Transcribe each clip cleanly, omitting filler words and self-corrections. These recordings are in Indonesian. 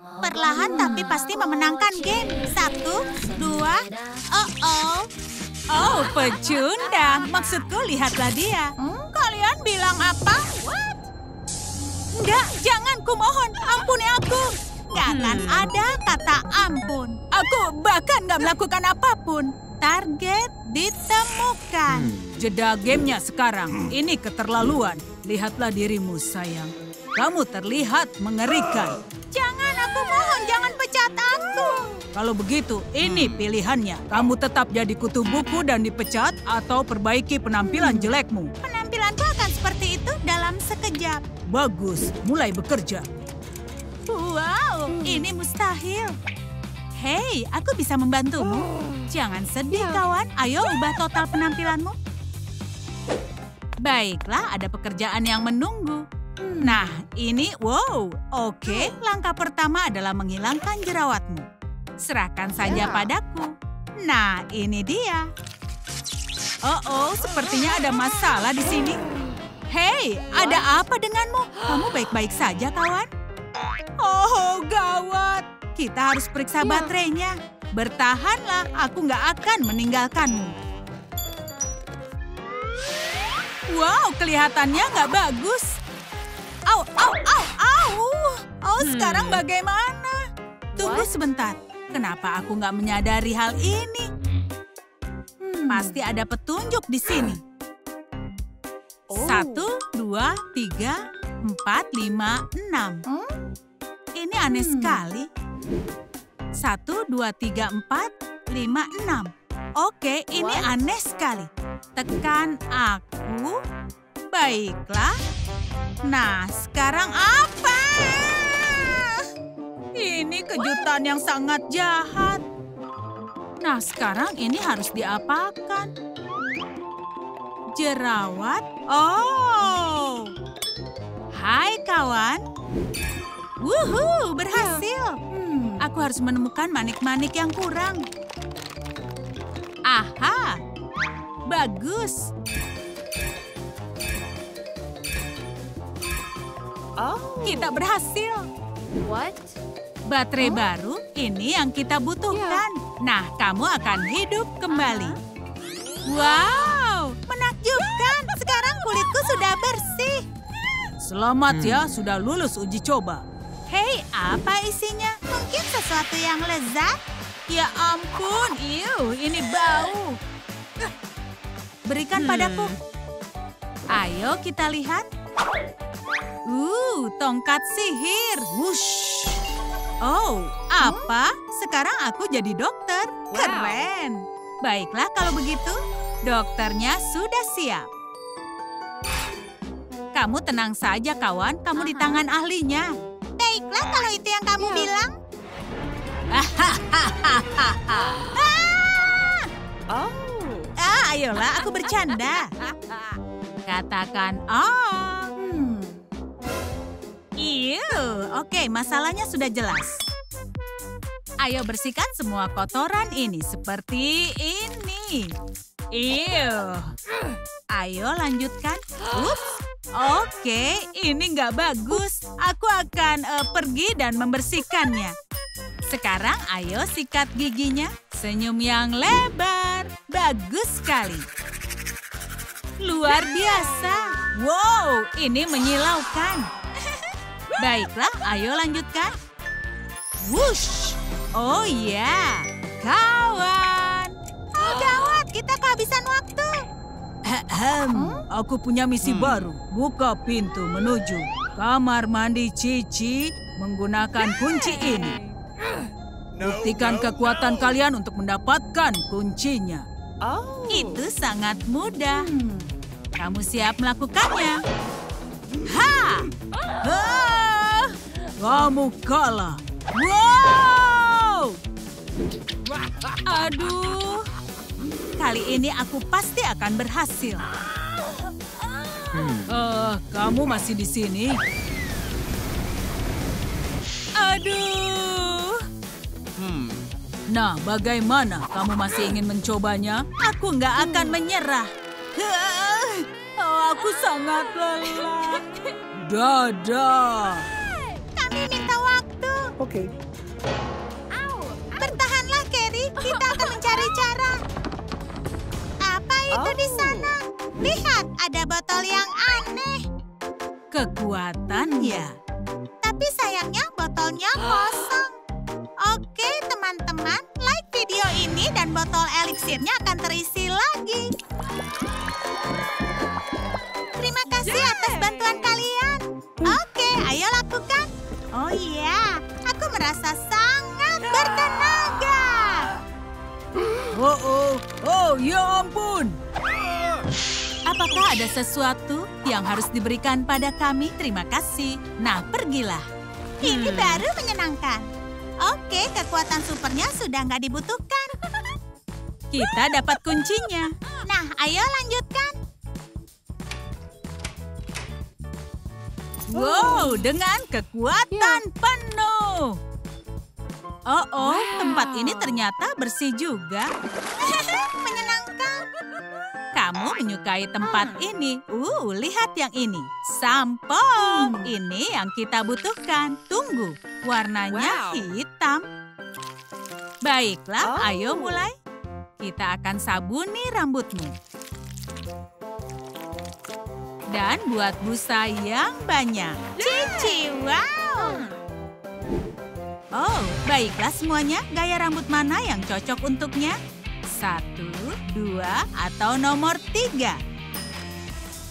Perlahan tapi pasti memenangkan game. 1, 2, Oh, pecundang. Maksudku, lihatlah dia. Kalian bilang apa? Enggak, jangan, kumohon. Ampuni aku. Nggak akan ada kata ampun. Aku bahkan nggak melakukan apapun. Target ditemukan. Jeda gamenya sekarang. Ini keterlaluan. Lihatlah dirimu, sayang. Kamu terlihat mengerikan. Jangan, aku mohon, jangan pecat aku. Kalau begitu, ini pilihannya. Kamu tetap jadi kutu buku dan dipecat atau perbaiki penampilan jelekmu. Penampilanku akan seperti itu dalam sekejap. Bagus, mulai bekerja. Wow, ini mustahil. Hei, aku bisa membantumu. Jangan sedih, kawan. Ayo ubah total penampilanmu. Baiklah, ada pekerjaan yang menunggu. Nah, ini, wow, oke. Langkah pertama adalah menghilangkan jerawatmu. Serahkan saja padaku. Nah, ini dia. Oh, sepertinya ada masalah di sini. Hei, ada apa denganmu? Kamu baik-baik saja, kawan? Oh, gawat. Kita harus periksa baterainya. Bertahanlah, aku nggak akan meninggalkanmu. Wow, kelihatannya nggak bagus. Au. Oh, sekarang bagaimana? Tunggu sebentar. Kenapa aku nggak menyadari hal ini? Pasti ada petunjuk di sini. 1, 2, 3, 4, 5, 6. Ini aneh sekali. 1, 2, 3, 4, 5, 6. Oke, ini aneh sekali. Tekan aku. Baiklah. Nah, sekarang apa? Ini kejutan yang sangat jahat. Nah, sekarang ini harus diapakan? Jerawat? Oh. Hai, kawan. Wuhu, berhasil. Aku harus menemukan manik-manik yang kurang. Aha, bagus. Kita berhasil. Baterai baru, ini yang kita butuhkan. Nah, kamu akan hidup kembali. Wow, menakjubkan. Sekarang kulitku sudah bersih. Selamat ya, sudah lulus uji coba. Hei, apa isinya? Mungkin sesuatu yang lezat? Ya ampun, ini bau. Berikan padaku. Ayo kita lihat. Tongkat sihir. Wush. Oh, apa? Sekarang aku jadi dokter. Keren. Baiklah kalau begitu, dokternya sudah siap. Kamu tenang saja, kawan. Kamu di tangan ahlinya. Baiklah kalau itu yang kamu bilang. Ayolah, aku bercanda. Katakan, Oke, masalahnya sudah jelas. Ayo bersihkan semua kotoran ini seperti ini. Ayo lanjutkan. Ups. Oke, ini nggak bagus. Aku akan pergi dan membersihkannya. Sekarang ayo sikat giginya. Senyum yang lebar. Bagus sekali. Luar biasa. Wow, ini menyilaukan. Baiklah, ayo lanjutkan. Wush. Oh ya, kawan. Oh gawat, kita kehabisan waktu. Aku punya misi baru. Buka pintu menuju kamar mandi Cici menggunakan kunci ini. Buktikan kekuatan kalian untuk mendapatkan kuncinya. Itu sangat mudah. Kamu siap melakukannya? Kamu kalah. Wow! Aduh. Kali ini aku pasti akan berhasil. Kamu masih di sini? Aduh. Nah, bagaimana? Kamu masih ingin mencobanya? Aku nggak akan menyerah. Aku sangat lelah. Dadah. Kami minta waktu. Oke. Bertahanlah, Carrie. Kita akan mencari cara. Apa itu di sana? Lihat, ada botol yang aneh. Kekuatan ya. Tapi sayangnya botolnya kosong. Oke, teman-teman. Like video ini dan botol eliksirnya akan terisi lagi. Terima kasih atas bantuan kalian. Oke, ayo lakukan. Oh iya, aku merasa sangat bertenaga. Oh, ya ampun. Apakah ada sesuatu yang harus diberikan pada kami? Terima kasih. Nah, pergilah. Ini baru menyenangkan. Oke, kekuatan supernya sudah nggak dibutuhkan. Kita dapat kuncinya. Nah, ayo lanjutkan. Wow, dengan kekuatan penuh. Oh, tempat ini ternyata bersih juga. Menyenangkan. Kamu menyukai tempat ini. Lihat yang ini. Sampo. Ini yang kita butuhkan. Tunggu, warnanya hitam. Baiklah, ayo mulai. Kita akan sabuni rambutmu. Dan buat busa yang banyak. Cici, wow. Oh, baiklah semuanya. Gaya rambut mana yang cocok untuknya? 1, 2, atau nomor 3?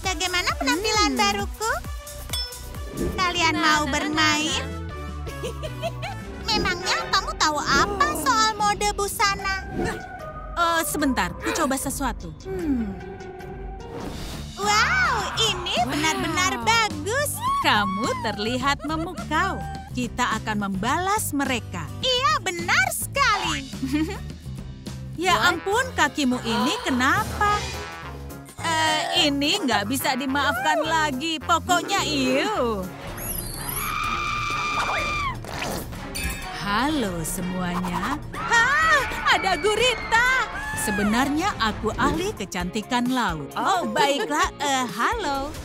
Bagaimana penampilan baruku? Kalian mau bermain? Memangnya kamu tahu apa soal mode busana? Sebentar, ku coba sesuatu. Wow, ini benar-benar bagus. Kamu terlihat memukau. Kita akan membalas mereka. Iya, benar sekali. Ya ampun, kakimu ini kenapa? Ini nggak bisa dimaafkan lagi. Pokoknya iu. Halo semuanya. Ada gurita. Sebenarnya aku ahli kecantikan laut. Oh, baiklah. Halo.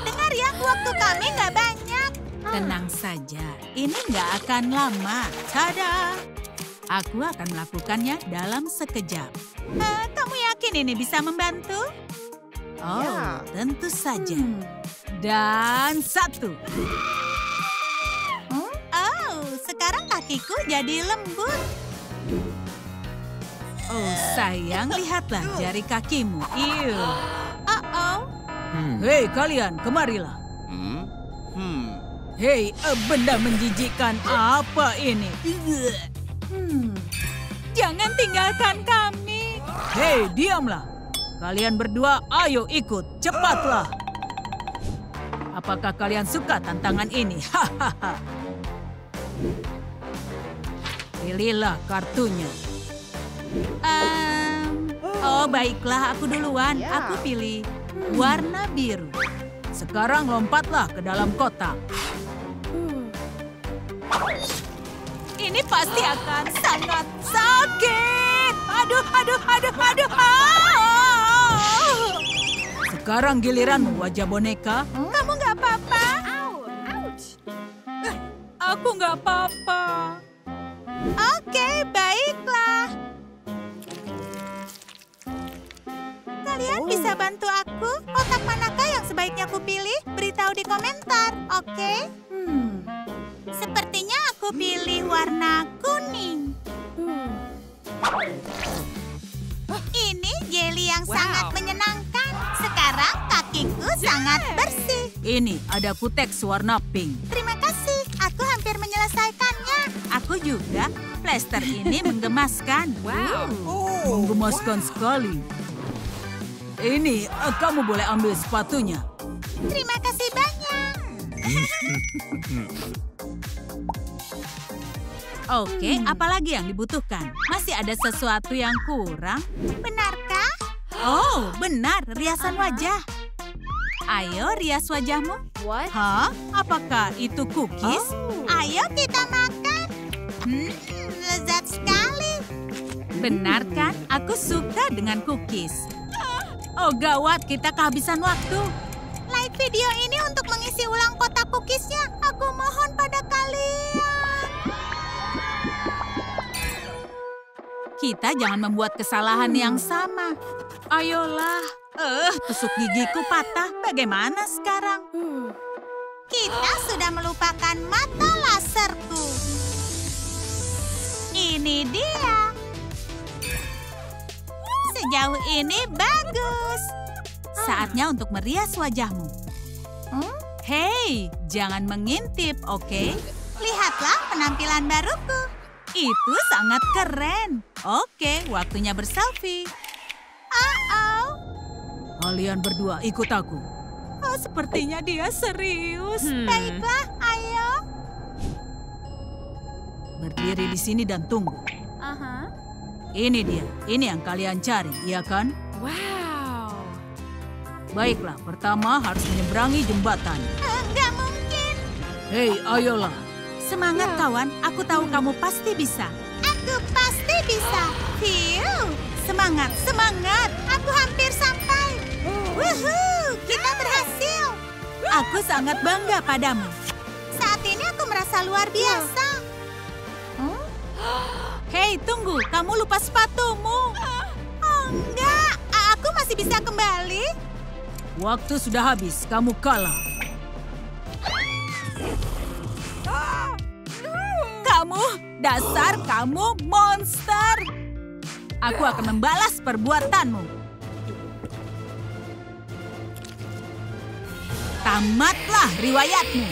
Dengar ya, waktu kami nggak banyak. Tenang saja, ini nggak akan lama. Tada! Aku akan melakukannya dalam sekejap. Kamu yakin ini bisa membantu? Oh, tentu saja. Dan 1. Oh, sekarang kakiku jadi lembut. Oh, sayang, lihatlah jari kakimu. Iu. Hei, kalian, kemarilah. Hei, benda menjijikkan apa ini? Jangan tinggalkan kami. Hei, diamlah. Kalian berdua, ayo ikut. Cepatlah. Apakah kalian suka tantangan ini? Hahaha. Pilihlah kartunya. Oh, baiklah, aku duluan. Aku pilih warna biru. Sekarang lompatlah ke dalam kotak. Ini pasti akan sangat sakit. Aduh. Sekarang giliranmu, wajah boneka. Kamu nggak apa-apa? Aku nggak apa-apa. Oke, baiklah. Kalian bisa bantu aku? Kotak manakah yang sebaiknya aku pilih? Beritahu di komentar, oke? Sepertinya aku pilih warna kuning. Ini jelly yang sangat menyenangkan. Sekarang kakiku sangat bersih. Ini ada kuteks warna pink. Terima kasih, aku hampir menyelesaikannya. Aku juga. Plester ini menggemaskan. Menggemaskan sekali. Ini, kamu boleh ambil sepatunya. Terima kasih banyak. Oke, apalagi yang dibutuhkan? Masih ada sesuatu yang kurang? Benarkah? Oh, benar, riasan wajah. Ayo, rias wajahmu. Hah? Apakah itu cookies? Ayo kita makan. Lezat sekali. Benar kan? Aku suka dengan cookies. Oh, gawat, kita kehabisan waktu. Like video ini untuk mengisi ulang kotak cookiesnya. Aku mohon pada kalian. Kita jangan membuat kesalahan yang sama. Ayolah. Tusuk gigiku patah. Bagaimana sekarang? Kita sudah melupakan mata laserku. Ini dia. Sejauh ini bagus. Saatnya untuk merias wajahmu. Hei, jangan mengintip, oke? Lihatlah penampilan baruku. Itu sangat keren. Oke, waktunya berselfie. Kalian berdua ikut aku. Oh, sepertinya dia serius. Baiklah, ayo. Berdiri di sini dan tunggu. Ini dia, ini yang kalian cari, iya kan? Wow. Baiklah, pertama harus menyeberangi jembatan. Enggak mungkin. Hei, ayolah. Semangat kawan, aku tahu kamu pasti bisa. Aku pasti bisa. Hiu, semangat, semangat. Aku hampir sampai. Wuhuu, kita berhasil. Aku sangat bangga padamu. Saat ini aku merasa luar biasa. Hei, tunggu, kamu lupa sepatumu. Oh, enggak, aku masih bisa kembali. Waktu sudah habis, kamu kalah. Dasar kamu monster. Aku akan membalas perbuatanmu. Tamatlah riwayatmu.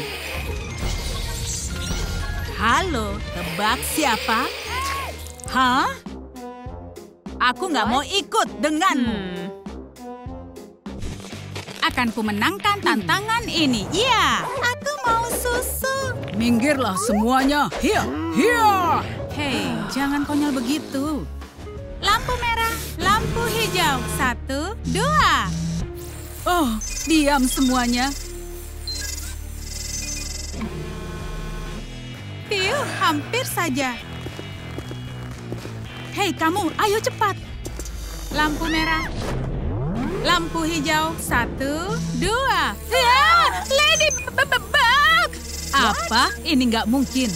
Halo, tebak siapa? Hah? Aku nggak mau ikut denganmu. Akan ku menangkan tantangan ini. Iya. Aku mau susu. Minggirlah semuanya. Hiya, hiya. Hei, jangan konyol begitu. Lampu merah, lampu hijau. 1, 2. Oh, diam semuanya. Hampir saja. Hei kamu, ayo cepat. Lampu merah. Lampu hijau. 1, 2. Ladybug! Apa? Ini nggak mungkin.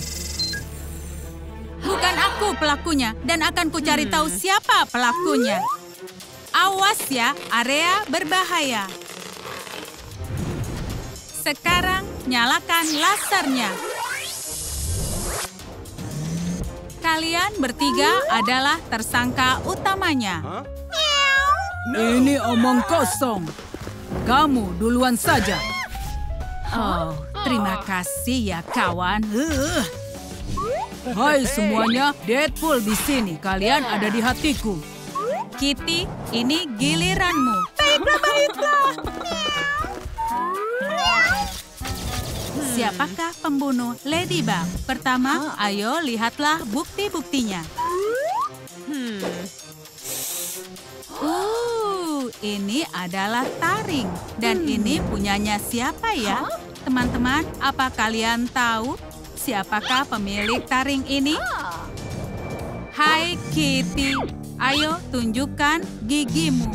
Bukan aku pelakunya, dan akan ku cari tahu siapa pelakunya. Awas ya, area berbahaya. Sekarang nyalakan lasernya. Kalian bertiga adalah tersangka utamanya. Ini omong kosong. Kamu duluan saja. Oh, terima kasih ya kawan. Hai semuanya, Deadpool di sini. Kalian ada di hatiku. Kitty, ini giliranmu. Baiklah. Siapakah pembunuh Ladybug? Pertama, ayo lihatlah bukti-buktinya. Ini adalah taring. Dan ini punyanya siapa ya? Teman-teman, apa kalian tahu siapakah pemilik taring ini? Hai Kitty, ayo tunjukkan gigimu.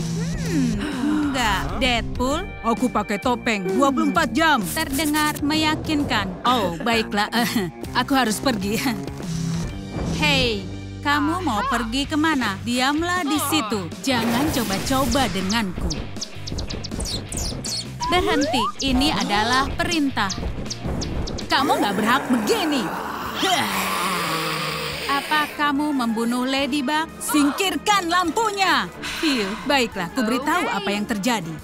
Enggak, Deadpool. Aku pakai topeng 24 jam. Terdengar meyakinkan. Oh, baiklah. Aku harus pergi. Hei, kamu mau pergi kemana? Diamlah di situ. Jangan coba-coba denganku. Berhenti, ini adalah perintah. Kamu nggak berhak begini. Apa kamu membunuh Ladybug? Singkirkan lampunya. Baiklah, ku beritahu apa yang terjadi.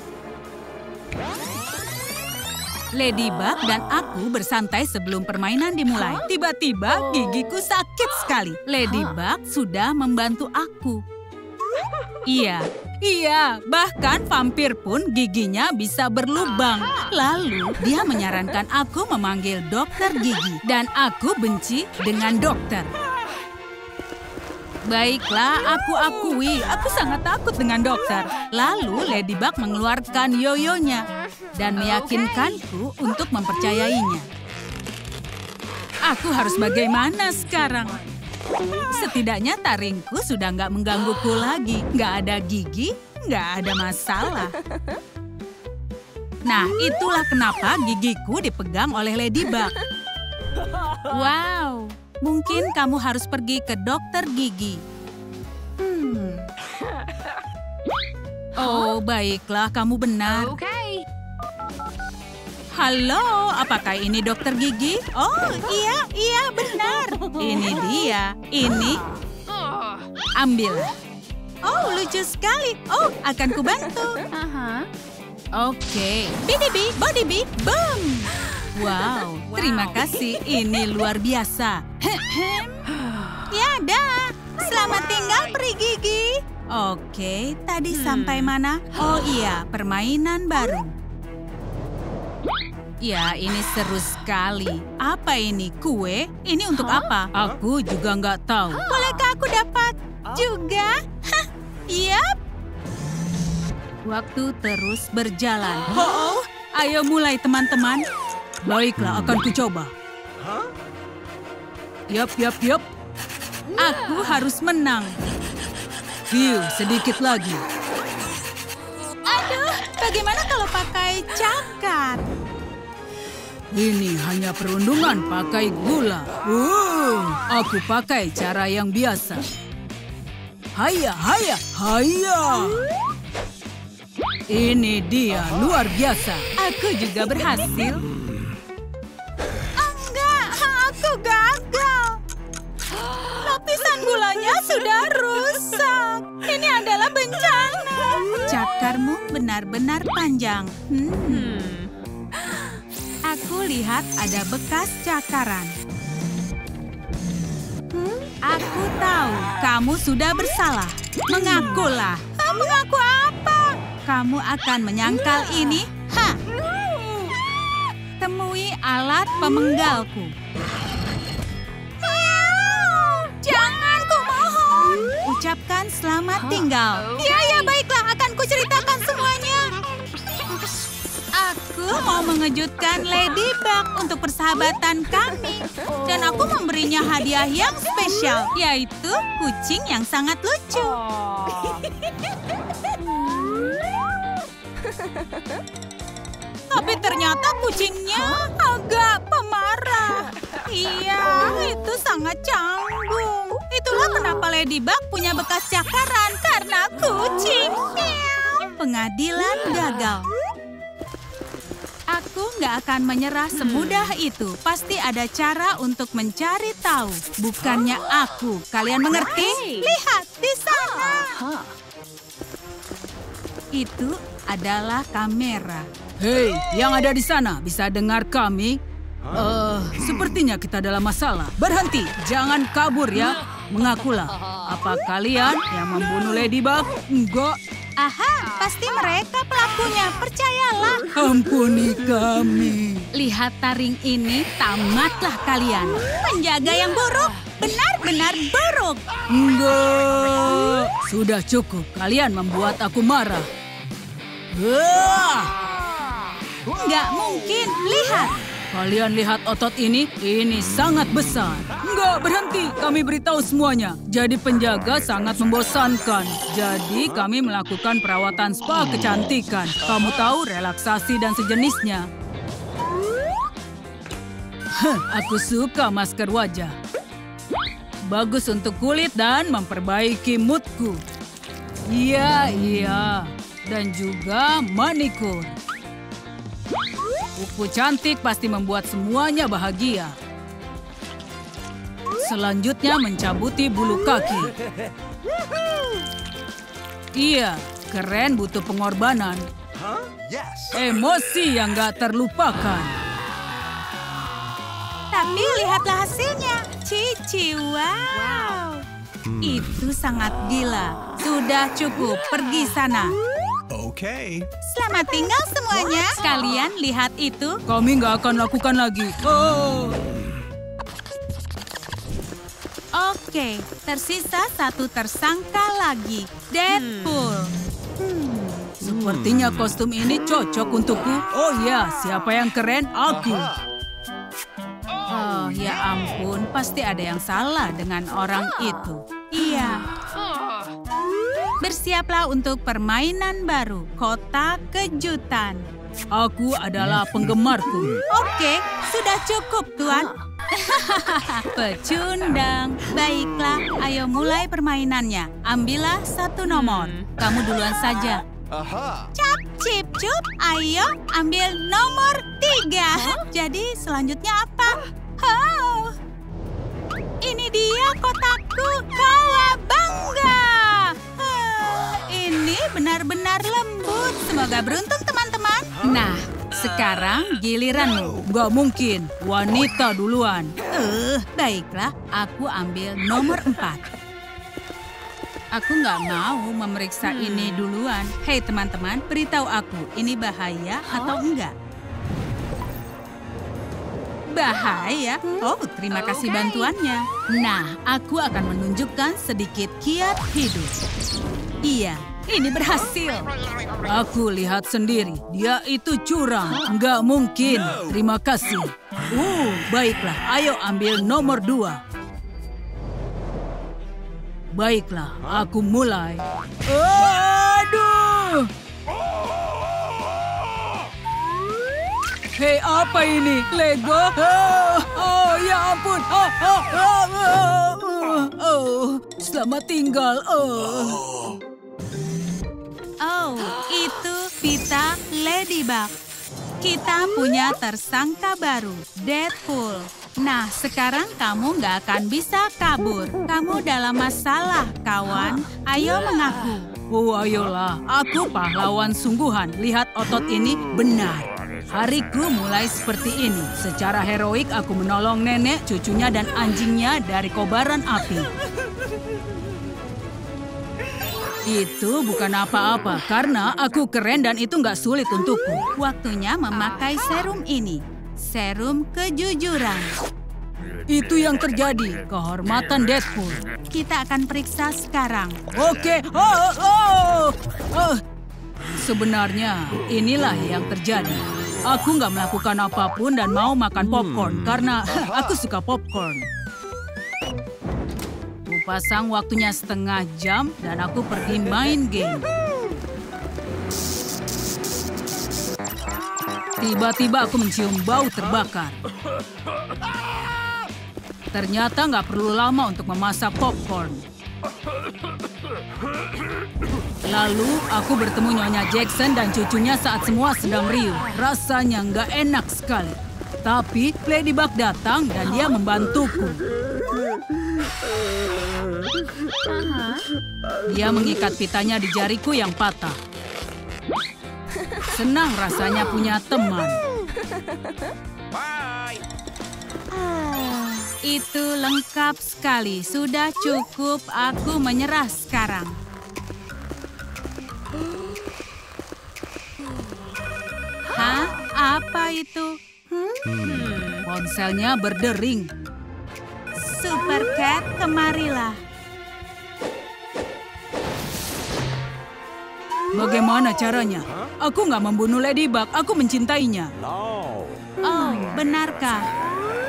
Ladybug dan aku bersantai sebelum permainan dimulai. Tiba-tiba gigiku sakit sekali. Ladybug sudah membantu aku. Iya, bahkan vampir pun giginya bisa berlubang. Lalu dia menyarankan aku memanggil dokter gigi. Dan aku benci dengan dokter. Baiklah, aku akui, aku sangat takut dengan dokter. Lalu Ladybug mengeluarkan yoyonya dan meyakinkanku untuk mempercayainya. Aku harus bagaimana sekarang? Setidaknya taringku sudah nggak menggangguku lagi. Nggak ada gigi, nggak ada masalah. Nah, itulah kenapa gigiku dipegang oleh Ladybug. Wow. Mungkin kamu harus pergi ke dokter gigi. Oh, baiklah, kamu benar. Halo, apakah ini dokter gigi? Oh, iya, benar. Ini dia. Ini. Ambil. Oh, lucu sekali. Oh, akan kubantu. Oke. Bidibi, bodibi, boom. Wow, terima kasih. Ini luar biasa. Ya, dah. Selamat tinggal, peri gigi. Oke, tadi sampai mana? Oh iya, permainan baru. Ya, ini seru sekali. Apa ini? Kue? Ini untuk apa? Aku juga nggak tahu. Bolehkah aku dapat juga? Hah, yap. Waktu terus berjalan. Oh, ayo mulai teman-teman. Baiklah, akan kucoba. Yap. Aku harus menang. Sedikit lagi. Aduh, bagaimana kalau pakai cakar? Ini hanya perundungan pakai gula. Aku pakai cara yang biasa. Haya. Ini dia, luar biasa. Aku juga berhasil. Enggak, aku gagal. Lapisan gulanya sudah rusak. Ini adalah bencana. Cakarmu benar-benar panjang. Aku lihat ada bekas cakaran. Aku tahu kamu sudah bersalah. Mengakulah. Mengaku apa? Kamu akan menyangkal ini? Temui alat pemenggalku. Jangan, kumohon. Ucapkan selamat tinggal. Ya, baiklah. Akan kuceritakan semuanya. Aku mau mengejutkan Ladybug untuk persahabatan kami. Dan aku memberinya hadiah yang spesial, yaitu kucing yang sangat lucu. Tapi ternyata kucingnya agak pemarah. Iya, itu sangat canggung. Itulah kenapa Ladybug punya bekas cakaran, karena kucing. Pengadilan gagal. Aku nggak akan menyerah semudah itu. Pasti ada cara untuk mencari tahu. Bukannya aku. Kalian mengerti? Lihat di sana. Itu adalah kamera. Hei, yang ada di sana, bisa dengar kami? Sepertinya kita dalam masalah. Berhenti, jangan kabur ya. Mengakulah. Apa kalian yang membunuh Ladybug? Enggak. Aha, pasti mereka pelakunya, percayalah. Ampuni kami. Lihat taring ini, tamatlah kalian. Penjaga yang buruk, benar-benar buruk. Enggak. Sudah cukup, kalian membuat aku marah. Enggak mungkin, lihat. Kalian lihat otot ini sangat besar. Enggak, berhenti. Kami beritahu semuanya. Jadi penjaga sangat membosankan. Jadi kami melakukan perawatan spa kecantikan. Kamu tahu, relaksasi dan sejenisnya. Aku suka masker wajah. Bagus untuk kulit dan memperbaiki moodku. Iya. Dan juga manikur. Kuku cantik pasti membuat semuanya bahagia. Selanjutnya mencabuti bulu kaki. Iya, keren, butuh pengorbanan. Emosi yang gak terlupakan. Tapi lihatlah hasilnya. Cici, wow. Itu sangat gila. Sudah cukup, pergi sana. Okay. Selamat tinggal semuanya. Kalian lihat itu? Kami nggak akan lakukan lagi. Oke, tersisa satu tersangka lagi. Deadpool. Sepertinya kostum ini cocok untukku. Oh ya, siapa yang keren? Aku. Oh ya ampun, pasti ada yang salah dengan orang itu. Iya. Bersiaplah untuk permainan baru, kotak kejutan. Aku adalah penggemarku. Oke, sudah cukup, Tuan. Pecundang. Baiklah, ayo mulai permainannya. Ambillah satu nomor. Kamu duluan saja. Cap, cip, cup. Ayo ambil nomor 3. Jadi selanjutnya apa? Oh, ini dia kotakku. Kawabangga. Ini benar-benar lembut. Semoga beruntung teman-teman. Nah, sekarang giliranmu. Nggak mungkin, wanita duluan. Baiklah, aku ambil nomor 4. Aku nggak mau memeriksa ini duluan. Hei teman-teman, beritahu aku, ini bahaya atau enggak? Bahaya? Oh, terima kasih bantuannya. Nah, aku akan menunjukkan sedikit kiat hidup. Iya, ini berhasil. Aku lihat sendiri, dia itu curang. Nggak mungkin. Terima kasih. Baiklah, ayo ambil nomor 2. Baiklah, aku mulai. Aduh! Hei, apa ini? Lego? Oh, ya ampun. Selamat tinggal. Oh, itu Vita Ladybug. Kita punya tersangka baru, Deadpool. Nah, sekarang kamu nggak akan bisa kabur. Kamu dalam masalah, kawan. Ayo mengaku. Oh, ayolah. Aku pahlawan sungguhan. Lihat otot ini benar. Hariku mulai seperti ini. Secara heroik aku menolong nenek, cucunya, dan anjingnya dari kobaran api. Itu bukan apa-apa, karena aku keren dan itu nggak sulit untukku. Waktunya memakai serum ini. Serum kejujuran. Itu yang terjadi, kehormatan Deadpool. Kita akan periksa sekarang. Oke. Sebenarnya, inilah yang terjadi. Aku nggak melakukan apapun dan mau makan popcorn karena aku suka popcorn. Kupasang waktunya setengah jam dan aku pergi main game. Tiba-tiba aku mencium bau terbakar. Ternyata nggak perlu lama untuk memasak popcorn. Lalu aku bertemu Nyonya Jackson dan cucunya saat semua sedang riuh. Rasanya nggak enak sekali. Tapi Ladybug datang dan dia membantuku. Dia mengikat pitanya di jariku yang patah. Senang rasanya punya teman. Itu lengkap sekali. Sudah cukup, aku menyerah sekarang. Hah? Apa itu? Ponselnya berdering. Super Cat, kemarilah. Bagaimana caranya? Aku nggak membunuh Ladybug, aku mencintainya. Oh, benarkah?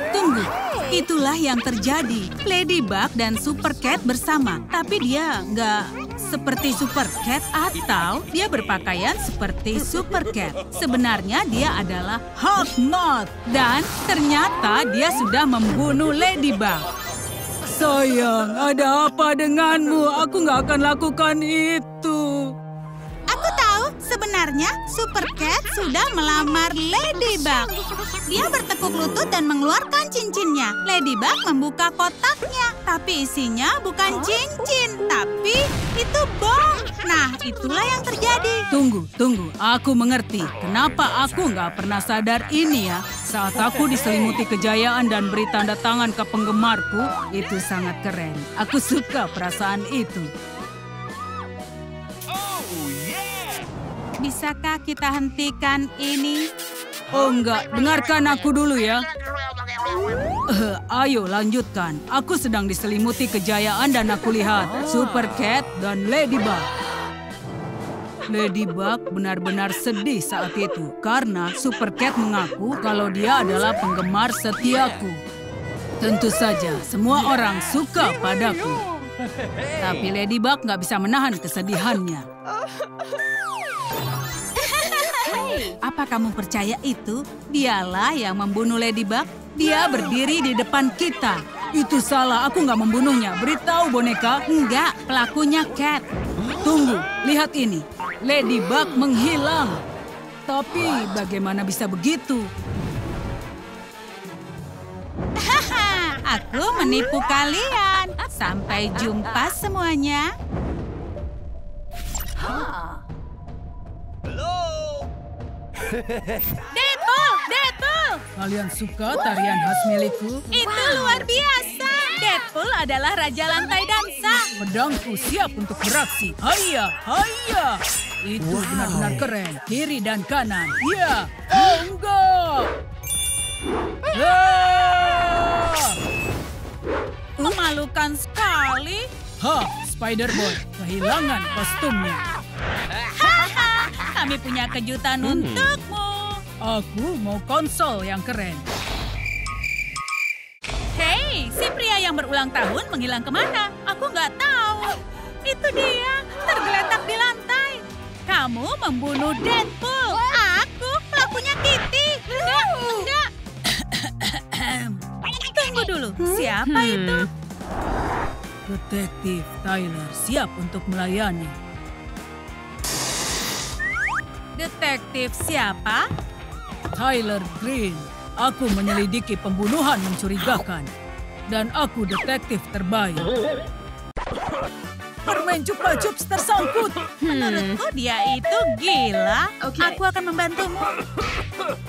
Tunggu, itulah yang terjadi. Ladybug dan Super Cat bersama, tapi dia nggak seperti Super Cat atau dia berpakaian seperti Super Cat. Sebenarnya dia adalah Hot Moth. dan ternyata dia sudah membunuh Ladybug. Sayang, ada apa denganmu? Aku nggak akan lakukan itu. Aku tahu, sebenarnya Super Cat sudah melamar Ladybug. Dia bertekuk lutut dan mengeluarkan cincinnya. Ladybug membuka kotaknya, tapi isinya bukan cincin, tapi itu bom. Nah, itulah yang terjadi. Tunggu. Aku mengerti. Kenapa aku nggak pernah sadar ini ya? Saat aku diselimuti kejayaan dan beri tanda tangan ke penggemarku, itu sangat keren. Aku suka perasaan itu. Bisakah kita hentikan ini? Oh enggak, dengarkan aku dulu ya. Ayo lanjutkan. Aku sedang diselimuti kejayaan dan aku lihat Super Cat dan Ladybug. Ladybug benar-benar sedih saat itu karena Super Cat mengaku kalau dia adalah penggemar setiaku. Tentu saja, semua orang suka padaku. Tapi Ladybug nggak bisa menahan kesedihannya. Apa kamu percaya itu? Dialah yang membunuh Ladybug. Dia berdiri di depan kita. Itu salah, aku nggak membunuhnya. Beritahu boneka. Enggak, pelakunya Cat. Tunggu, lihat ini. Ladybug menghilang. Tapi bagaimana bisa begitu? Haha, aku menipu kalian. Sampai jumpa semuanya. Deadpool! Kalian suka tarian khas milikku? Itu luar biasa. Deadpool adalah raja lantai dansa. Pedangku siap untuk beraksi. Hayya, hayya. Itu benar-benar keren. Kiri dan kanan. Ya, oh enggak. Memalukan sekali. Spider-Boy, kehilangan kostumnya. Kami punya kejutan untukmu. Aku mau konsol yang keren. Hei, si pria yang berulang tahun menghilang kemana? Aku nggak tahu. Itu dia, tergeletak di lantai. Kamu membunuh Deadpool. Aku pelakunya Kitty. Enggak. Tunggu dulu, siapa itu? Detektif Tyler siap untuk melayani. Detektif siapa? Tyler Green. Aku menyelidiki pembunuhan mencurigakan. Dan aku detektif terbaik. Permen Chupa Chups tersangkut. Menurutku dia itu gila. Aku akan membantumu.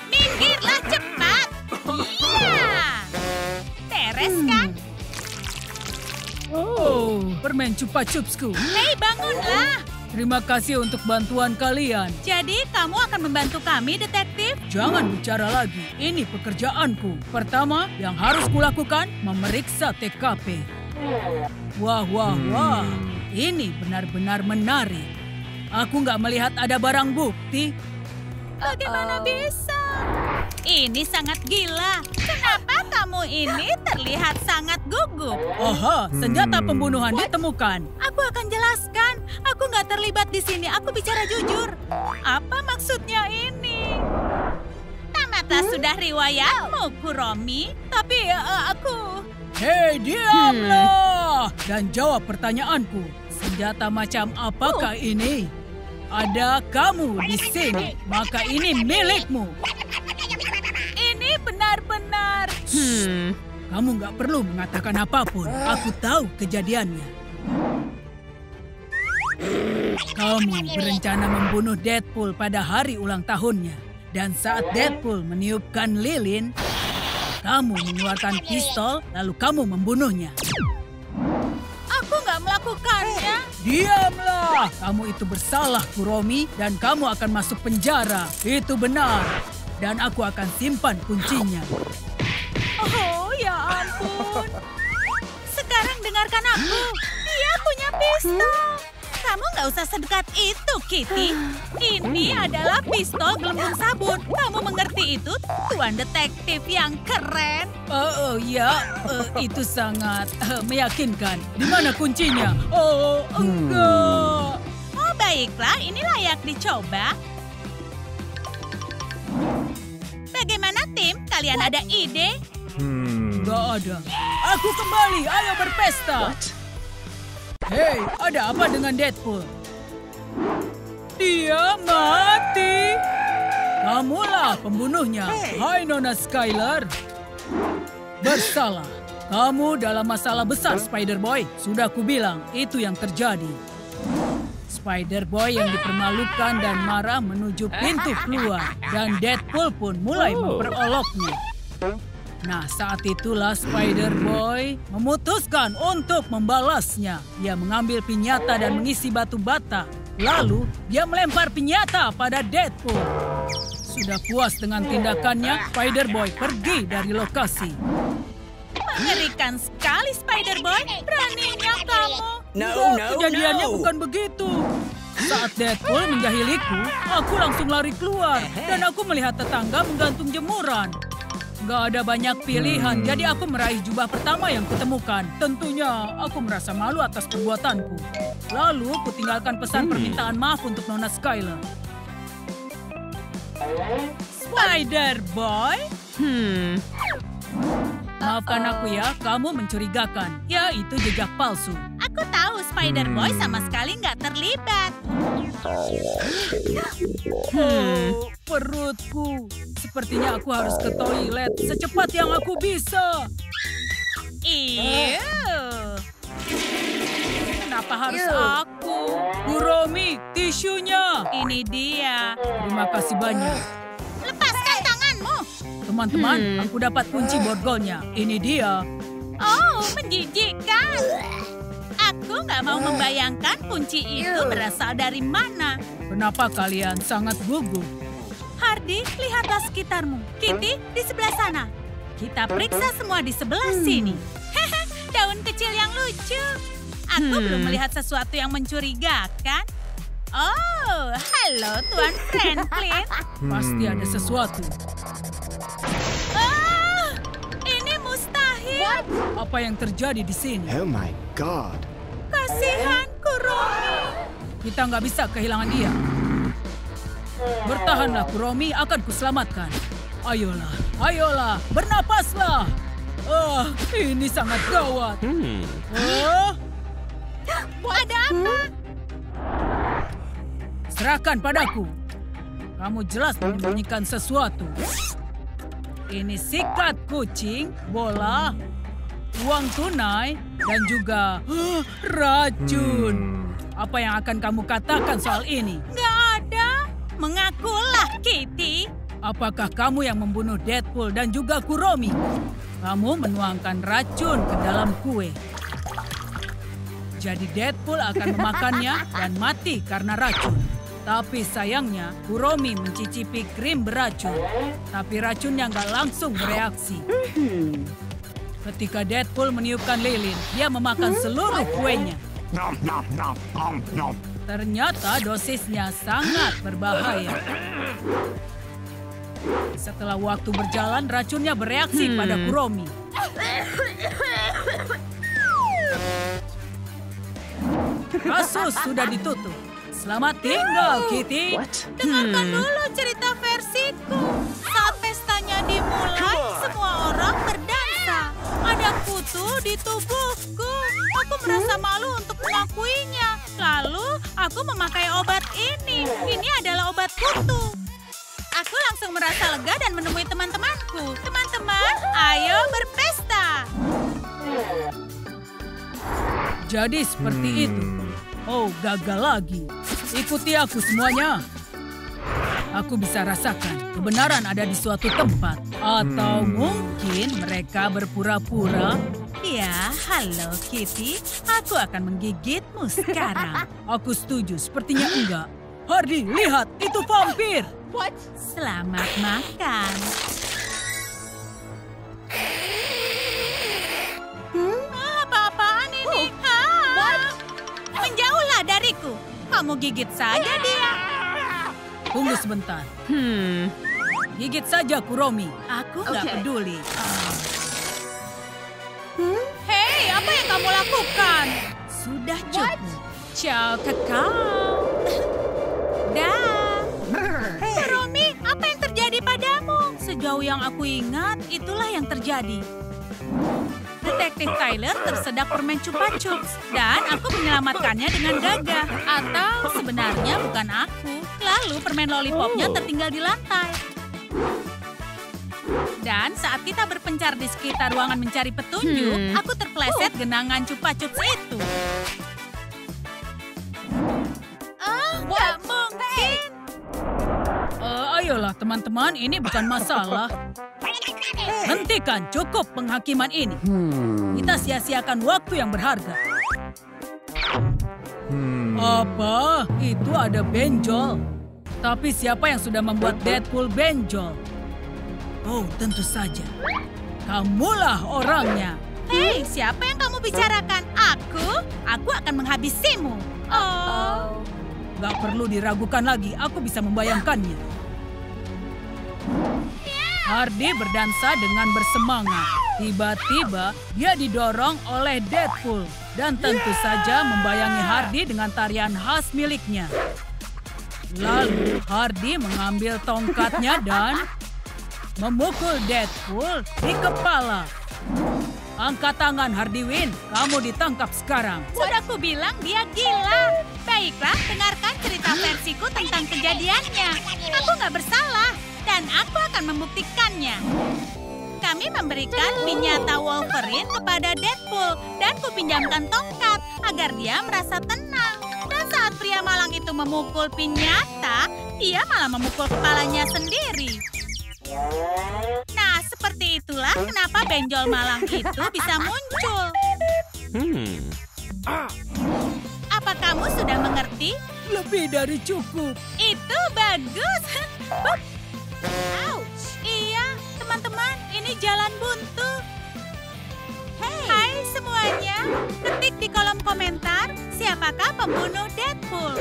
Minggirlah cepat. Iya. Beres kan? Oh, permen Chupa Chupsku. Hei, bangunlah. Terima kasih untuk bantuan kalian. Jadi kamu akan membantu kami, detektif? Jangan bicara lagi. Ini pekerjaanku. Pertama, yang harus kulakukan, memeriksa TKP. Wah. Ini benar-benar menarik. Aku nggak melihat ada barang bukti. Bagaimana bisa? Ini sangat gila. Kenapa kamu ini terlihat sangat gugup? Aha, senjata pembunuhan ditemukan. Aku akan jelaskan. Aku nggak terlibat di sini. Aku bicara jujur. Apa maksudnya ini? Tamatlah sudah riwayatmu, Kuromi. Tapi aku... Hei, diamlah! Dan jawab pertanyaanku. Senjata macam apakah ini? Ada kamu di sini, maka ini milikmu. Ini benar-benar... Kamu nggak perlu mengatakan apapun. Aku tahu kejadiannya. Kamu berencana membunuh Deadpool pada hari ulang tahunnya. Dan saat Deadpool meniupkan lilin, kamu mengeluarkan pistol, lalu kamu membunuhnya. Aku nggak melakukannya. Diamlah! Kamu itu bersalah, Kuromi, dan kamu akan masuk penjara. Itu benar. Dan aku akan simpan kuncinya. Oh, ya ampun. Sekarang dengarkan aku. Dia punya pistol. Kamu nggak usah sedekat itu, Kitty. Ini adalah pistol gelembung sabun. Kamu mengerti itu, Tuan Detektif yang keren? Itu sangat meyakinkan. Di mana kuncinya? Oh, enggak. Oh, baiklah. Ini layak dicoba. Bagaimana, tim? Kalian ada ide? Enggak ada. Aku kembali. Ayo berpesta. Hei, ada apa dengan Deadpool? Dia mati. Kamulah pembunuhnya. Hai, Nona Skylar. Bersalah. Kamu dalam masalah besar, Spider-Boy. Sudah kubilang, itu yang terjadi. Spider-Boy yang dipermalukan dan marah menuju pintu keluar. Dan Deadpool pun mulai memperoloknya. Nah, saat itulah Spider-Boy memutuskan untuk membalasnya. Dia mengambil pinyata dan mengisi batu bata. Lalu, dia melempar pinyata pada Deadpool. Sudah puas dengan tindakannya, Spider-Boy pergi dari lokasi. Mengerikan sekali, Spider-Boy. Beraninya kamu. Kejadiannya bukan begitu. Saat Deadpool menjahiliku, aku langsung lari keluar. Dan aku melihat tetangga menggantung jemuran. Gak ada banyak pilihan, jadi aku meraih jubah pertama yang kutemukan. Tentunya aku merasa malu atas perbuatanku. Lalu, kutinggalkan pesan permintaan maaf untuk Nona Skylar. Spider-Boy? Maafkan aku ya, kamu mencurigakan. Ya, itu jejak palsu. Aku tahu Spider-Boy sama sekali nggak terlibat. Oh, perutku. Sepertinya aku harus ke toilet secepat yang aku bisa. Kenapa harus aku? Kuromi, tisunya. Ini dia. Terima kasih banyak. Lepaskan tanganmu. Teman-teman, aku dapat kunci borgolnya. Ini dia. Oh, menjijikkan. Aku nggak mau membayangkan kunci itu berasal dari mana. Kenapa kalian sangat gugup? Hardy, lihatlah sekitarmu. Kitty, di sebelah sana. Kita periksa semua di sebelah sini. Daun kecil yang lucu. Aku belum melihat sesuatu yang mencurigakan. Oh, halo Tuan Franklin. Pasti ada sesuatu. Ini mustahil. Apa yang terjadi di sini? Oh my God. Kasihan Kuromi. Kita nggak bisa kehilangan dia. Bertahanlah, Kuromi, akan kuselamatkan. Ayolah, ayolah, bernapaslah. Ini sangat gawat. Ada apa? Serahkan padaku. Kamu jelas menyembunyikan sesuatu. Ini sikat kucing, bola, uang tunai, dan juga racun. Apa yang akan kamu katakan soal ini? Nggak ada. Mengakulah, Kitty. Apakah kamu yang membunuh Deadpool dan juga Kuromi? Kamu menuangkan racun ke dalam kue. Jadi Deadpool akan memakannya dan mati karena racun. Tapi sayangnya, Kuromi mencicipi krim beracun. Tapi racunnya nggak langsung bereaksi. Ketika Deadpool meniupkan lilin, dia memakan seluruh kuenya. Ternyata dosisnya sangat berbahaya. Setelah waktu berjalan, racunnya bereaksi pada Kuromi. Kasus sudah ditutup. Selamat tinggal, Kitty. Dengarkan dulu cerita versiku. Saat pestanya dimulai, semua orang berdansa. Ada kutu di tubuhku. Aku merasa malu untuk mengakuinya. Lalu, aku memakai obat ini. Ini adalah obat kutu. Aku langsung merasa lega dan menemui teman-temanku. Teman-teman, ayo berpesta. Jadi seperti itu. Oh, gagal lagi. Ikuti aku semuanya. Aku bisa rasakan kebenaran ada di suatu tempat. Atau mungkin mereka berpura-pura. Ya, halo Kitty. Aku akan menggigitmu sekarang. Aku setuju, sepertinya enggak. Hardy, lihat, itu vampir. Selamat makan. Apa-apaan ini? Menjauhlah dariku. Kamu gigit saja dia. Tunggu sebentar. Gigit saja, Kuromi. Aku nggak peduli. Hei, apa yang kamu lakukan? Sudah cukup. Ciao, kakao. Dah. Kuromi, apa yang terjadi padamu? Sejauh yang aku ingat, itulah yang terjadi. Detektif Tyler tersedak permen Chupa Chups dan aku menyelamatkannya dengan gagah. Atau sebenarnya bukan aku. Lalu permen lollipopnya tertinggal di lantai. Dan saat kita berpencar di sekitar ruangan mencari petunjuk, aku terpeleset genangan Chupa Chups itu. Nggak mungkin. Ayolah teman-teman, ini bukan masalah. Hentikan, cukup penghakiman ini. Kita sia-siakan waktu yang berharga. Apa? Itu ada benjol. Tapi siapa yang sudah membuat Deadpool benjol? Oh, tentu saja. Kamulah orangnya. Hei, siapa yang kamu bicarakan? Aku? Aku akan menghabisimu. Oh. Gak perlu diragukan lagi, aku bisa membayangkannya. Hardy berdansa dengan bersemangat. Tiba-tiba, dia didorong oleh Deadpool. Dan tentu saja membayangi Hardy dengan tarian khas miliknya. Lalu Hardy mengambil tongkatnya dan memukul Deadpool di kepala. Angkat tangan, Hardywin. Kamu ditangkap sekarang. Sudah kubilang dia gila. Baiklah, dengarkan cerita versiku tentang kejadiannya. Aku nggak bersalah, dan aku akan membuktikannya. Kami memberikan pinyata Wolverine kepada Deadpool, dan kupinjamkan tongkat agar dia merasa tenang. Dan saat pria malang itu memukul pinyata, dia malah memukul kepalanya sendiri. Nah, seperti itulah kenapa benjol malang itu bisa muncul. Apa kamu sudah mengerti? Lebih dari cukup. Itu bagus. Ouch. Iya, teman-teman, ini jalan buntu. Hai semuanya, ketik di kolom komentar siapakah pembunuh Deadpool.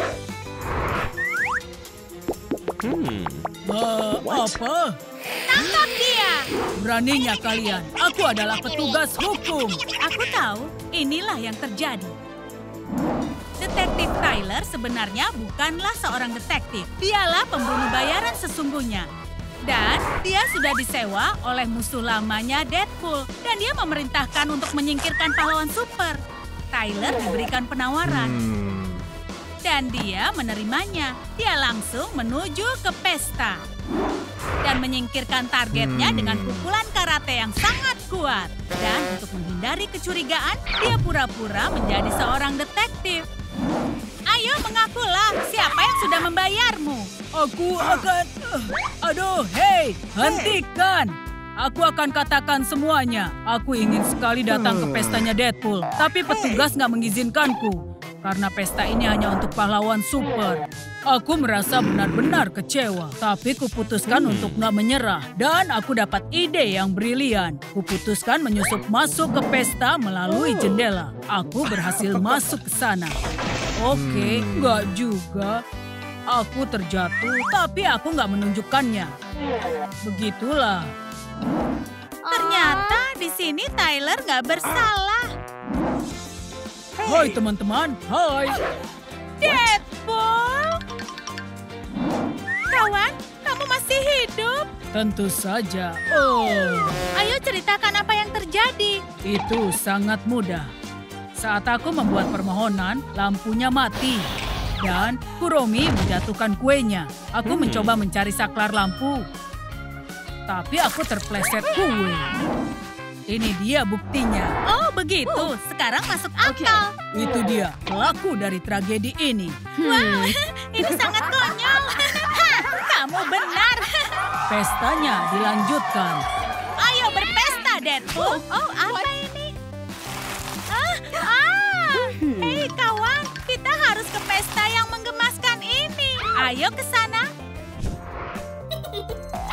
Apa? Tangkap dia. Beraninya kalian. Aku adalah petugas hukum. Aku tahu, inilah yang terjadi. Detektif Tyler sebenarnya bukanlah seorang detektif. Dialah pembunuh bayaran sesungguhnya. Dan dia sudah disewa oleh musuh lamanya Deadpool. Dan dia memerintahkan untuk menyingkirkan pahlawan super. Tyler diberikan penawaran. Dan dia menerimanya. Dia langsung menuju ke pesta. Dan menyingkirkan targetnya dengan pukulan karate yang sangat kuat. Dan untuk menghindari kecurigaan, dia pura-pura menjadi seorang detektif. Ayo mengakulah siapa yang sudah membayarmu. Aku akan... Aduh, hei, hentikan. Aku akan katakan semuanya. Aku ingin sekali datang ke pestanya Deadpool. Tapi petugas nggak mengizinkanku. Karena pesta ini hanya untuk pahlawan super. Aku merasa benar-benar kecewa. Tapi kuputuskan untuk nggak menyerah. Dan aku dapat ide yang brilian. Kuputuskan menyusup masuk ke pesta melalui jendela. Aku berhasil masuk ke sana. Oke, nggak juga. Aku terjatuh, tapi aku nggak menunjukkannya. Begitulah. Ternyata di sini Tyler nggak bersalah. Hai teman-teman, hai. Deadpool! Kawan, kamu masih hidup? Tentu saja. Ayo ceritakan apa yang terjadi. Itu sangat mudah. Saat aku membuat permohonan, lampunya mati. Dan Kuromi menjatuhkan kuenya. Aku mencoba mencari saklar lampu. Tapi aku terpleset kue. Ini dia buktinya. Oh, begitu. Sekarang masuk akal. Itu dia, pelaku dari tragedi ini. Wow, ini sangat konyol. Kamu benar. Pestanya dilanjutkan. Ayo berpesta, Deadpool. Oh, apa ini? Hei, kawan. Kita harus ke pesta yang menggemaskan ini. Ayo ke sana.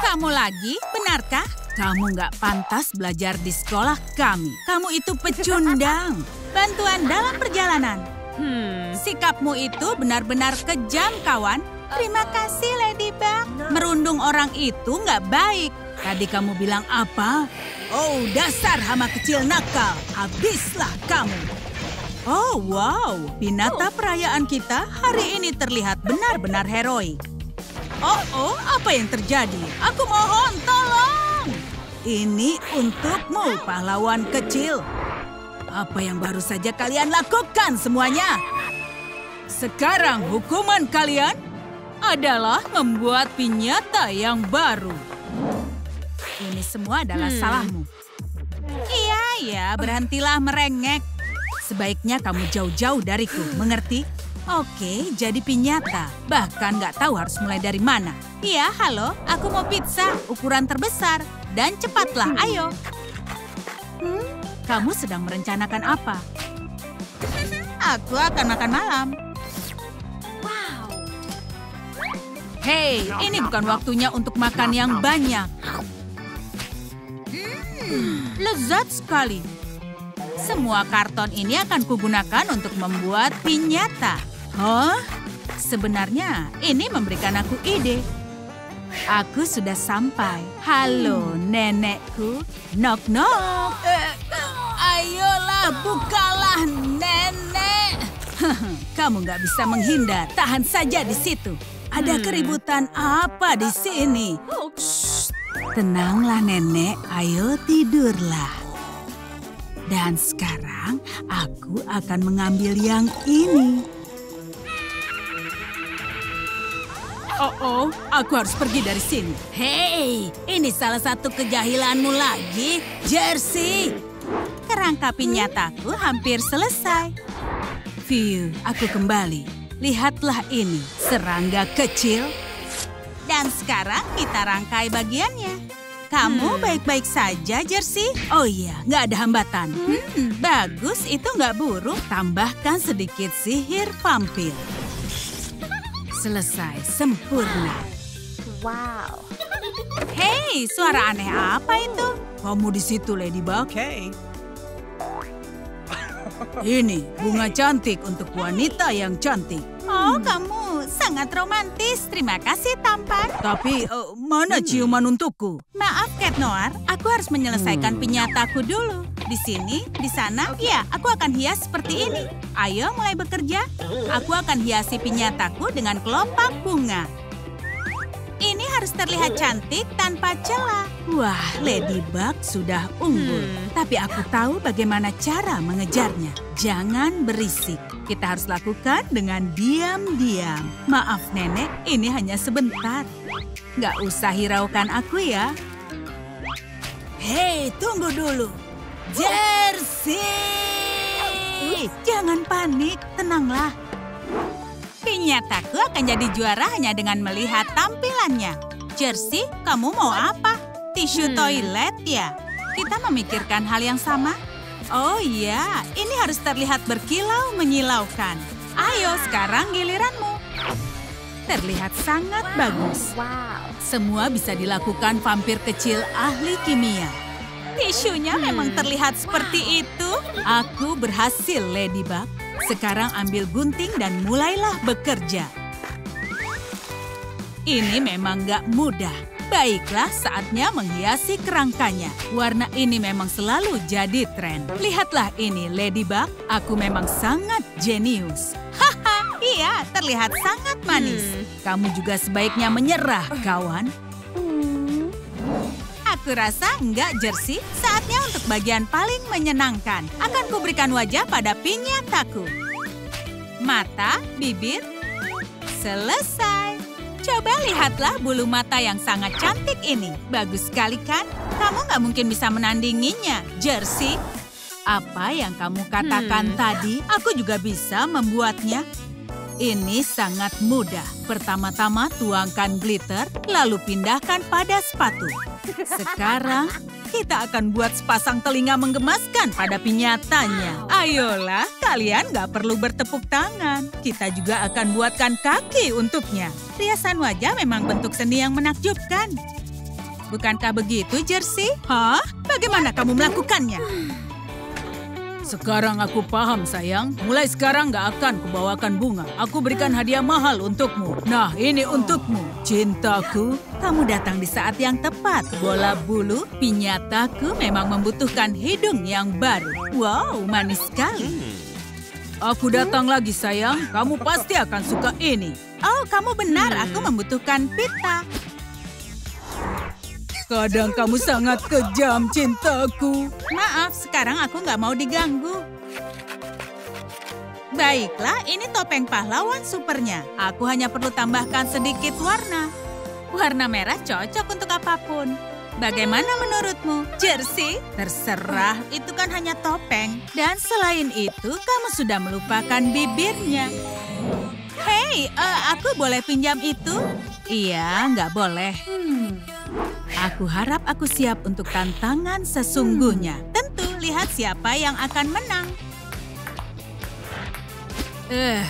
Kamu lagi, benarkah? Kamu nggak pantas belajar di sekolah kami. Kamu itu pecundang. Bantuan dalam perjalanan. Sikapmu itu benar-benar kejam, kawan. Terima kasih, Ladybug. Merundung orang itu nggak baik. Tadi kamu bilang apa? Oh, dasar hama kecil nakal. Habislah kamu. Oh, wow. Binata perayaan kita hari ini terlihat benar-benar heroik. Oh, apa yang terjadi? Aku mohon, tolong. Ini untukmu, pahlawan kecil. Apa yang baru saja kalian lakukan semuanya? Sekarang hukuman kalian adalah membuat pinyata yang baru. Ini semua adalah salahmu. Iya, berhentilah merengek. Sebaiknya kamu jauh-jauh dariku, mengerti? Oke, jadi pinyata. Bahkan nggak tahu harus mulai dari mana. Iya, halo, aku mau pizza, ukuran terbesar. Dan cepatlah, ayo. Kamu sedang merencanakan apa? Aku akan makan malam. Wow. Hei, ini bukan waktunya untuk makan yang banyak. Lezat sekali. Semua karton ini akan kugunakan untuk membuat pinyata. Hah? Sebenarnya ini memberikan aku ide. Aku sudah sampai. Halo, nenekku. Knock, knock. Ayolah, bukalah, nenek. Kamu nggak bisa menghindar. Tahan saja di situ. Ada keributan apa di sini? Shh, tenanglah nenek, ayo tidurlah. Dan sekarang aku akan mengambil yang ini. Oh, aku harus pergi dari sini. Hei, ini salah satu kejahilanmu lagi, Jersey. Kerangka pinyataku hampir selesai. Phew, aku kembali. Lihatlah ini, serangga kecil. Dan sekarang kita rangkai bagiannya. Kamu baik-baik saja, Jersey? Oh iya, nggak ada hambatan. Bagus, itu nggak buruk. Tambahkan sedikit sihir vampir. Selesai, sempurna. Wow. Hei, suara aneh apa itu? Kamu di situ, Ladybug. Ini bunga cantik untuk wanita yang cantik. Oh, kamu sangat romantis. Terima kasih, tampan. Tapi mana ciuman untukku? Maaf, Cat Noir. Aku harus menyelesaikan pinyataku dulu. Di sini, di sana, ya, aku akan hias seperti ini. Ayo mulai bekerja. Aku akan hiasi pinyataku dengan kelopak bunga. Ini harus terlihat cantik tanpa celah. Wah, Ladybug sudah unggul. Tapi aku tahu bagaimana cara mengejarnya. Jangan berisik. Kita harus lakukan dengan diam-diam. Maaf, Nenek, ini hanya sebentar. Nggak usah hiraukan aku ya. Hei, tunggu dulu. Jersey! Jangan panik, tenanglah. Pinyataku akan jadi juara hanya dengan melihat tampilannya. Jersey, kamu mau apa? Tisu toilet ya? Kita memikirkan hal yang sama? Oh iya, ini harus terlihat berkilau menyilaukan. Ayo, sekarang giliranmu. Terlihat sangat bagus. Wow. Semua bisa dilakukan vampir kecil ahli kimia. Tisunya memang terlihat seperti itu. Aku berhasil, Ladybug. Sekarang ambil gunting dan mulailah bekerja. Ini memang gak mudah. Baiklah, saatnya menghiasi kerangkanya. Warna ini memang selalu jadi tren. Lihatlah ini, Ladybug. Aku memang sangat jenius. Haha, iya, terlihat sangat manis. Kamu juga sebaiknya menyerah, kawan. Aku rasa enggak, Jersey. Saatnya untuk bagian paling menyenangkan. Akan kuberikan wajah pada pinyataku. Mata, bibir, selesai. Coba lihatlah bulu mata yang sangat cantik ini. Bagus sekali kan? Kamu nggak mungkin bisa menandinginya, Jersey. Apa yang kamu katakan tadi, aku juga bisa membuatnya. Ini sangat mudah. Pertama-tama tuangkan glitter, lalu pindahkan pada sepatu. Sekarang, kita akan buat sepasang telinga menggemaskan pada pinyatanya. Ayolah, kalian nggak perlu bertepuk tangan. Kita juga akan buatkan kaki untuknya. Riasan wajah memang bentuk seni yang menakjubkan. Bukankah begitu, Jersey? Hah? Bagaimana kamu melakukannya? Sekarang aku paham, sayang. Mulai sekarang gak akan kubawakan bunga. Aku berikan hadiah mahal untukmu. Nah, ini untukmu. Cintaku, kamu datang di saat yang tepat. Bola bulu, pinyataku memang membutuhkan hidung yang baru. Wow, manis sekali. Aku datang lagi, sayang. Kamu pasti akan suka ini. Oh, kamu benar. Aku membutuhkan pita. Kadang kamu sangat kejam, cintaku. Maaf, sekarang aku nggak mau diganggu. Baiklah, ini topeng pahlawan supernya. Aku hanya perlu tambahkan sedikit warna. Warna merah cocok untuk apapun. Bagaimana menurutmu, Jersey? Terserah, Itu kan hanya topeng. dan selain itu kamu sudah melupakan bibirnya. Hei, aku boleh pinjam itu? Iya, nggak boleh. Aku harap aku siap untuk tantangan sesungguhnya. Tentu, lihat siapa yang akan menang.